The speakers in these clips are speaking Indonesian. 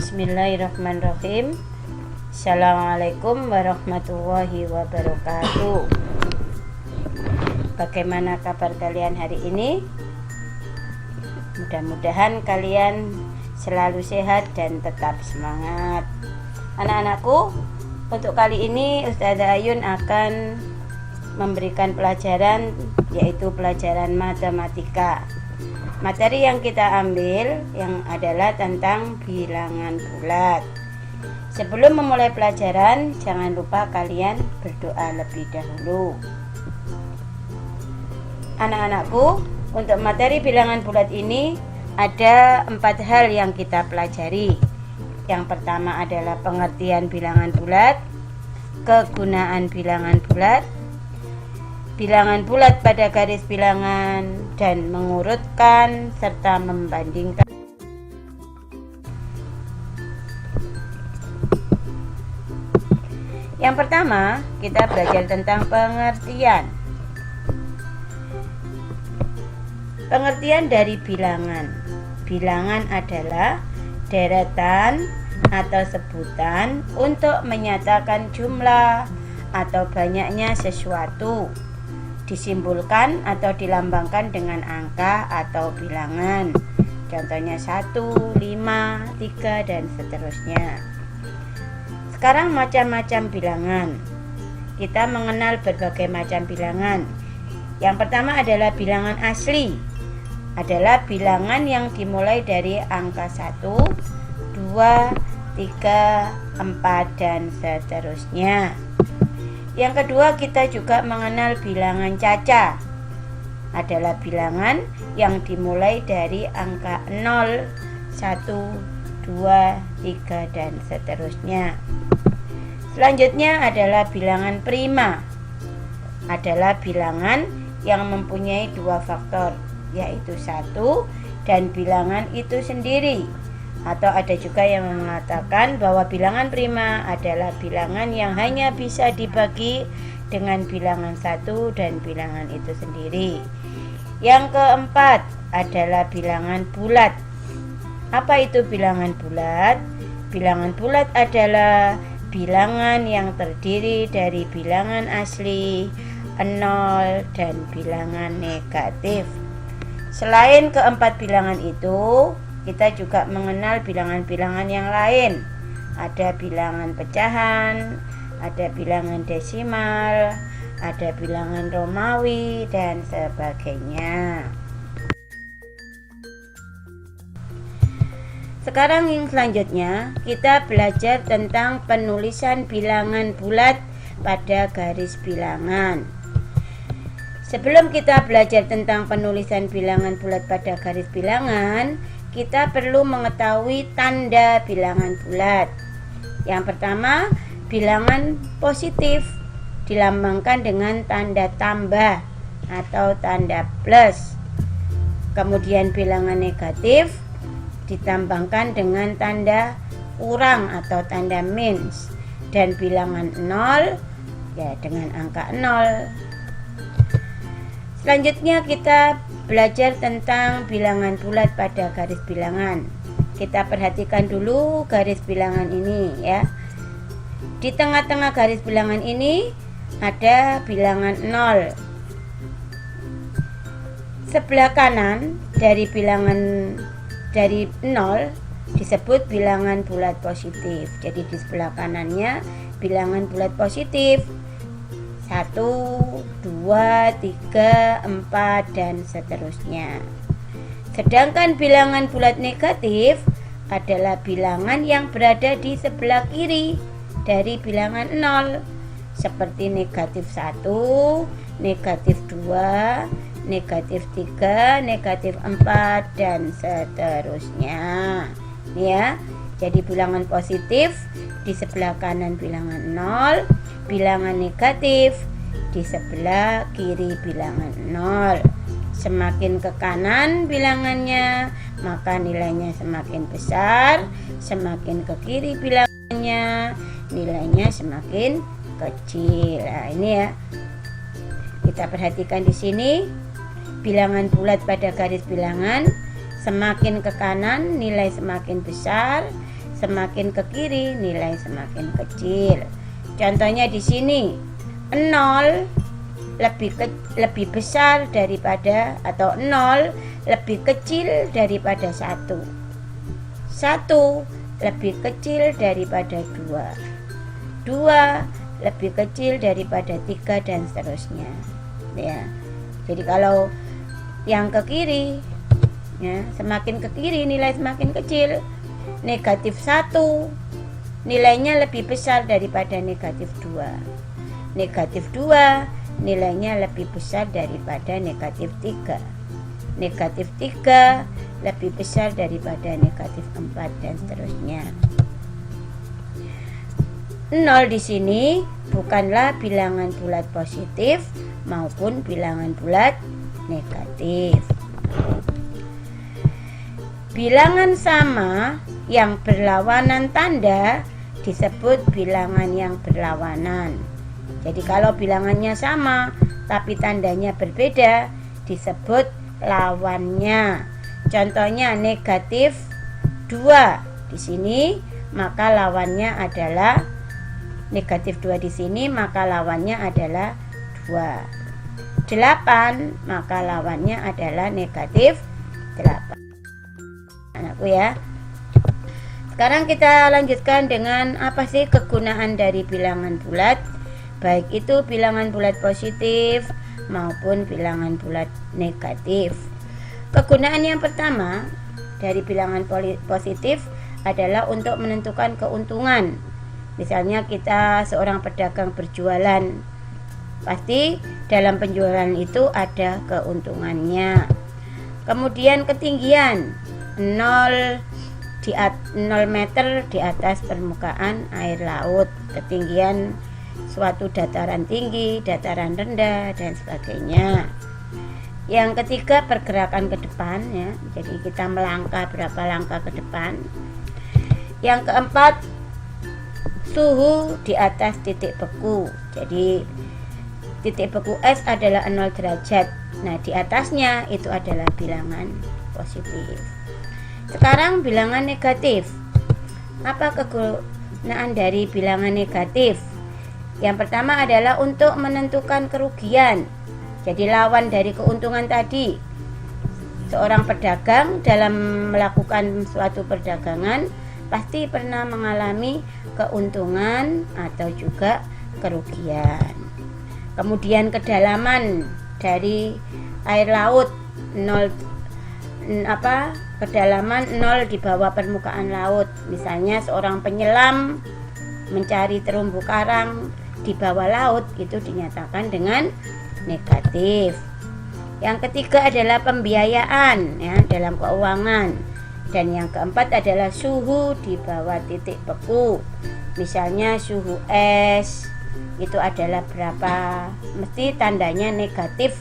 Bismillahirrahmanirrahim. Assalamualaikum warahmatullahi wabarakatuh. Bagaimana kabar kalian hari ini? Mudah-mudahan kalian selalu sehat dan tetap semangat. Anak-anakku, untuk kali ini Ustazah Ayun akan memberikan pelajaran, yaitu pelajaran matematika. Materi yang kita ambil yang adalah tentang bilangan bulat. Sebelum memulai pelajaran, jangan lupa kalian berdoa lebih dahulu. Anak-anakku, untuk materi bilangan bulat ini ada 4 hal yang kita pelajari. Yang pertama adalah pengertian bilangan bulat, kegunaan bilangan bulat, bilangan bulat pada garis bilangan, dan mengurutkan serta membandingkan. Yang pertama, kita belajar tentang pengertian. Pengertian dari bilangan. Bilangan adalah deretan atau sebutan untuk menyatakan jumlah atau banyaknya sesuatu. Disimbolkan atau dilambangkan dengan angka atau bilangan. Contohnya 1, 5, 3, dan seterusnya. Sekarang macam-macam bilangan. Kita mengenal berbagai macam bilangan. Yang pertama adalah bilangan asli. Adalah bilangan yang dimulai dari angka 1, 2, 3, 4, dan seterusnya. Yang kedua, kita juga mengenal bilangan caca. Adalah bilangan yang dimulai dari angka 0, 1, 2, 3, dan seterusnya. Selanjutnya adalah bilangan prima. Adalah bilangan yang mempunyai 2 faktor, yaitu 1 dan bilangan itu sendiri. Atau ada juga yang mengatakan bahwa bilangan prima adalah bilangan yang hanya bisa dibagi dengan bilangan 1 dan bilangan itu sendiri. Yang keempat adalah bilangan bulat. Apa itu bilangan bulat? Bilangan bulat adalah bilangan yang terdiri dari bilangan asli, 0, dan bilangan negatif. Selain keempat bilangan itu, kita juga mengenal bilangan-bilangan yang lain. Ada bilangan pecahan, ada bilangan desimal, ada bilangan Romawi, dan sebagainya. Sekarang yang selanjutnya, kita belajar tentang penulisan bilangan bulat pada garis bilangan. Sebelum kita belajar tentang penulisan bilangan bulat pada garis bilangan, kita perlu mengetahui tanda bilangan bulat. Yang pertama, bilangan positif dilambangkan dengan tanda tambah atau tanda plus. Kemudian bilangan negatif ditambahkan dengan tanda kurang atau tanda minus. Dan bilangan 0 ya dengan angka 0. Selanjutnya kita belajar tentang bilangan bulat pada garis bilangan. Kita perhatikan dulu garis bilangan ini ya. Di tengah-tengah garis bilangan ini ada bilangan 0. Sebelah kanan dari bilangan dari 0 disebut bilangan bulat positif. Jadi di sebelah kanannya bilangan bulat positif. 1, 2, 3, 4, dan seterusnya. Sedangkan bilangan bulat negatif adalah bilangan yang berada di sebelah kiri dari bilangan 0, seperti negatif 1, negatif 2, negatif 3, negatif 4, dan seterusnya. Ya, jadi bilangan positif di sebelah kanan bilangan 0, bilangan negatif di sebelah kiri bilangan 0. Semakin ke kanan bilangannya, maka nilainya semakin besar. Semakin ke kiri bilangannya, nilainya semakin kecil. Nah, ini ya. Kita perhatikan di sini. Bilangan bulat pada garis bilangan, semakin ke kanan nilai semakin besar, semakin ke kiri nilai semakin kecil. Contohnya di sini 0 lebih besar daripada, atau 0 lebih kecil daripada 1. 1 lebih kecil daripada 2. 2 lebih kecil daripada 3 dan seterusnya. Ya. Jadi kalau yang ke kiri, ya, semakin ke kiri nilai semakin kecil. Negatif 1 nilainya lebih besar daripada negatif 2. Negatif 2 nilainya lebih besar daripada negatif 3. Negatif 3 lebih besar daripada negatif 4 dan seterusnya. 0 di sini bukanlah bilangan bulat positif maupun bilangan bulat negatif. Bilangan sama yang berlawanan tanda disebut bilangan yang berlawanan. Jadi kalau bilangannya sama tapi tandanya berbeda disebut lawannya. Contohnya negatif 2 di sini, maka lawannya adalah negatif 2 di sini, maka lawannya adalah 2. 8, maka lawannya adalah negatif 8. Anakku ya. Sekarang kita lanjutkan dengan apa sih kegunaan dari bilangan bulat, baik itu bilangan bulat positif maupun bilangan bulat negatif. Kegunaan yang pertama dari bilangan positif adalah untuk menentukan keuntungan. Misalnya kita seorang pedagang berjualan, pasti dalam penjualan itu ada keuntungannya. Kemudian ketinggian 0 meter di atas permukaan air laut, ketinggian suatu dataran tinggi, dataran rendah, dan sebagainya. Yang ketiga pergerakan ke depan, ya, jadi kita melangkah berapa langkah ke depan. Yang keempat suhu di atas titik beku, jadi titik beku es adalah 0 derajat. Nah, di atasnya itu adalah bilangan positif. Sekarang bilangan negatif. Apa kegunaan dari bilangan negatif? Yang pertama adalah untuk menentukan kerugian. Jadi lawan dari keuntungan tadi. Seorang pedagang dalam melakukan suatu perdagangan pasti pernah mengalami keuntungan atau juga kerugian. Kemudian kedalaman dari air laut 0 kedalaman 0 di bawah permukaan laut. Misalnya seorang penyelam mencari terumbu karang di bawah laut, itu dinyatakan dengan negatif. Yang ketiga adalah pembiayaan, ya, dalam keuangan. Dan yang keempat adalah suhu di bawah titik beku. Misalnya suhu es itu adalah berapa, mesti tandanya negatif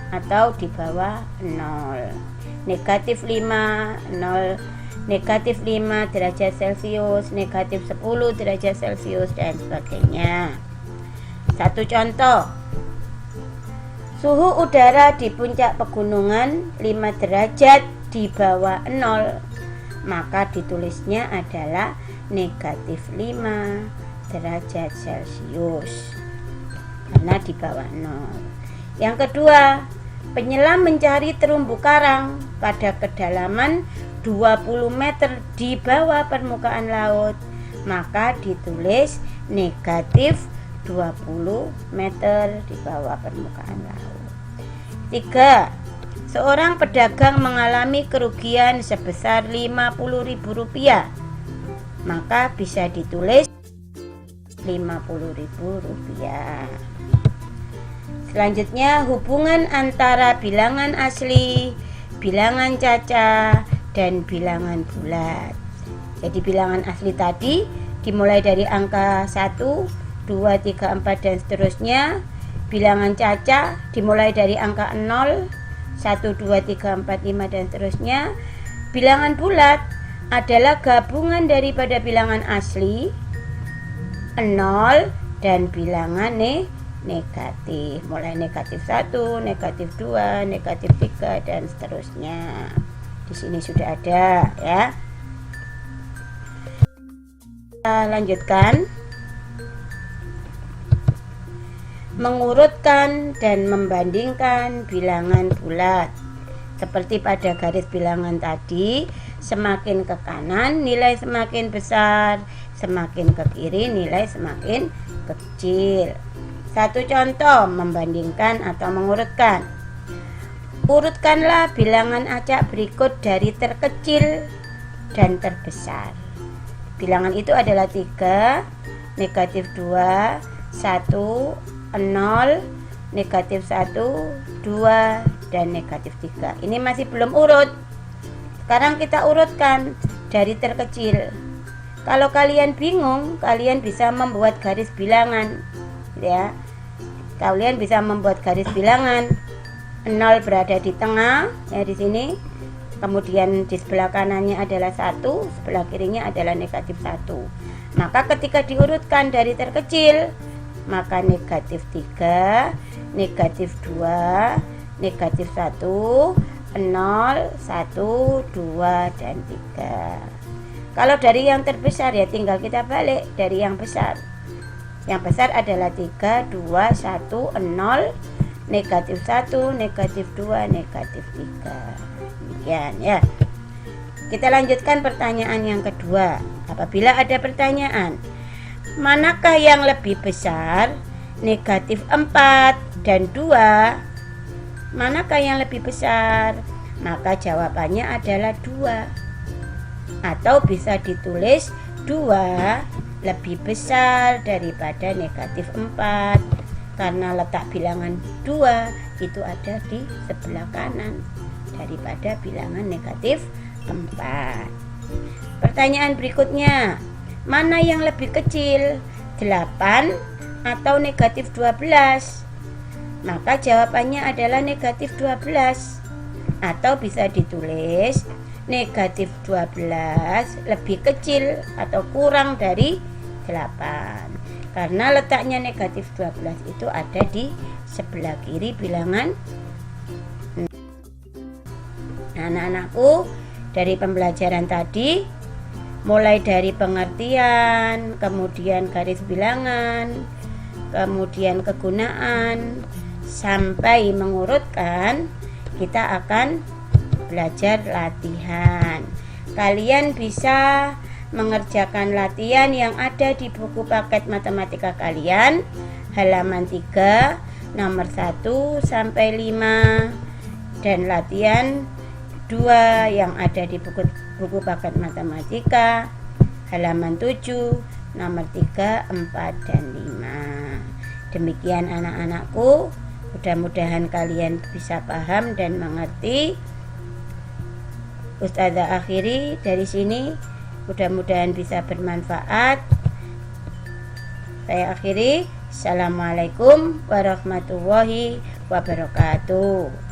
atau di bawah 0. Negatif 5, 0, negatif 5 derajat Celcius, negatif 10 derajat Celcius, dan sebagainya. Satu contoh, suhu udara di puncak pegunungan 5 derajat di bawah 0, maka ditulisnya adalah negatif 5 derajat Celcius karena di bawah 0. Yang kedua, penyelam mencari terumbu karang pada kedalaman 20 meter di bawah permukaan laut, maka ditulis negatif 20 meter di bawah permukaan laut. 3. Seorang pedagang mengalami kerugian sebesar Rp50.000, maka bisa ditulis Rp50.000. Selanjutnya, hubungan antara bilangan asli, bilangan caca, dan bilangan bulat. Jadi bilangan asli tadi dimulai dari angka 1, 2, 3, 4 dan seterusnya. Bilangan caca dimulai dari angka 0, 1, 2, 3, 4, 5 dan seterusnya. Bilangan bulat adalah gabungan daripada bilangan asli 0 dan bilangan negatif, mulai negatif 1, negatif 2, negatif 3 dan seterusnya. Di sini sudah ada, ya. Lanjutkan. Mengurutkan dan membandingkan bilangan bulat. Seperti pada garis bilangan tadi, semakin ke kanan nilai semakin besar, semakin ke kiri nilai semakin kecil. Satu contoh membandingkan atau mengurutkan. Urutkanlah bilangan acak berikut dari terkecil dan terbesar. Bilangan itu adalah 3, negatif 2, 1, 0, negatif 1, 2, dan negatif 3. Ini masih belum urut. Sekarang kita urutkan dari terkecil. Kalau kalian bingung, kalian bisa membuat garis bilangan, ya. Kalian bisa membuat garis bilangan. 0 berada di tengah, ya di sini. Kemudian di sebelah kanannya adalah 1, sebelah kirinya adalah negatif 1. Maka ketika diurutkan dari terkecil, maka negatif 3, negatif 2, negatif 1, 0, 1, 2, dan 3. Kalau dari yang terbesar ya tinggal kita balik dari yang besar. Yang besar adalah 3, 2, 1, 0, negatif 1, negatif 2, negatif 3. Demikian ya. Kita lanjutkan pertanyaan yang kedua. Apabila ada pertanyaan, manakah yang lebih besar? Negatif 4 dan 2. Manakah yang lebih besar? Maka jawabannya adalah 2. Atau bisa ditulis 2 lebih besar daripada negatif 4. Karena letak bilangan 2 itu ada di sebelah kanan daripada bilangan negatif 4. Pertanyaan berikutnya, mana yang lebih kecil? 8 atau negatif 12? Maka jawabannya adalah negatif 12. Atau bisa ditulis negatif 12 lebih kecil atau kurang dari 8. Karena letaknya negatif 12 itu ada di sebelah kiri bilangan. Anak-anakku, dari pembelajaran tadi, mulai dari pengertian, kemudian garis bilangan, kemudian kegunaan, sampai mengurutkan, kita akan belajar latihan. Kalian bisa mengerjakan latihan yang ada di buku paket matematika kalian, halaman 3, nomor 1 sampai 5, dan latihan 2 yang ada di buku paket matematika, halaman 7, nomor 3, 4, dan 5. Demikian anak-anakku, mudah-mudahan kalian bisa paham dan mengerti. Ustazah akhiri dari sini, mudah-mudahan bisa bermanfaat. Saya akhiri. Assalamualaikum warahmatullahi wabarakatuh.